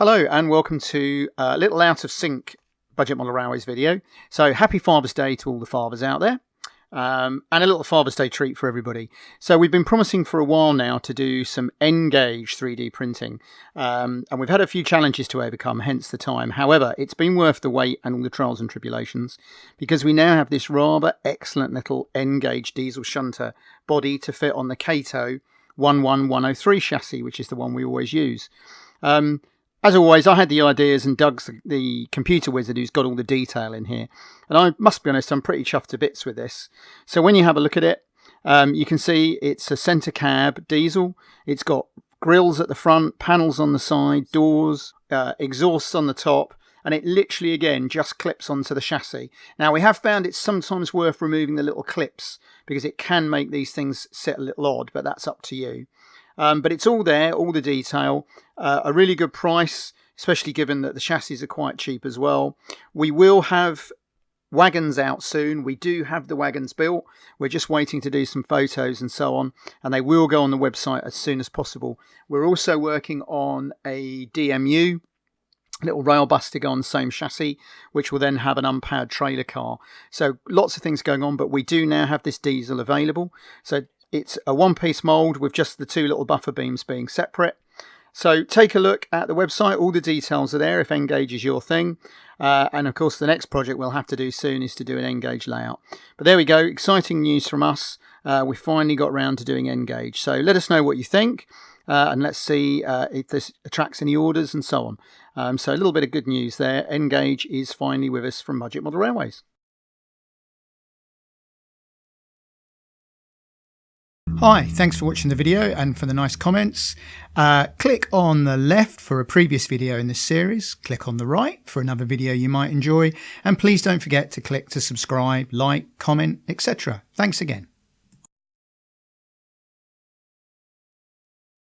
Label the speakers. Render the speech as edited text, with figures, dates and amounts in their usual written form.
Speaker 1: Hello and welcome to a little out of sync Budget Model Railways video. So happy Father's Day to all the fathers out there, and a little Father's Day treat for everybody. So we've been promising for a while now to do some N-gauge 3D printing, and we've had a few challenges to overcome, hence the time. However, it's been worth the wait and all the trials and tribulations, because we now have this rather excellent little N-gauge diesel shunter body to fit on the Kato 11103 chassis, which is the one we always use. As always, I had the ideas and Doug's the computer wizard who's got all the detail in here. And I must be honest, I'm pretty chuffed to bits with this. So when you have a look at it, you can see it's a centre cab diesel. It's got grills at the front, panels on the side, doors, exhausts on the top. And it literally, again, just clips onto the chassis. Now, we have found it's sometimes worth removing the little clips because it can make these things sit a little odd, but that's up to you. But it's all there, all the detail, a really good price, especially given that the chassis are quite cheap as well. We will have wagons out soon. We do have the wagons built. We're just waiting to do some photos and so on, and they will go on the website as soon as possible. We're also working on a DMU, little rail bus to go on the same chassis, which will then have an unpowered trailer car. So lots of things going on, but we do now have this diesel available. So it's a one-piece mould with just the two little buffer beams being separate. So take a look at the website. All the details are there if N-gauge is your thing. And of course, the next project we'll have to do soon is to do an N-gauge layout. But there we go. Exciting news from us. We finally got round to doing N-gauge. So let us know what you think. And let's see if this attracts any orders and so on. So a little bit of good news there. N-gauge is finally with us from Budget Model Railways. Hi, thanks for watching the video and for the nice comments. Click on the left for a previous video in this series. Click on the right for another video you might enjoy. And please don't forget to click to subscribe, like, comment, etc. Thanks again.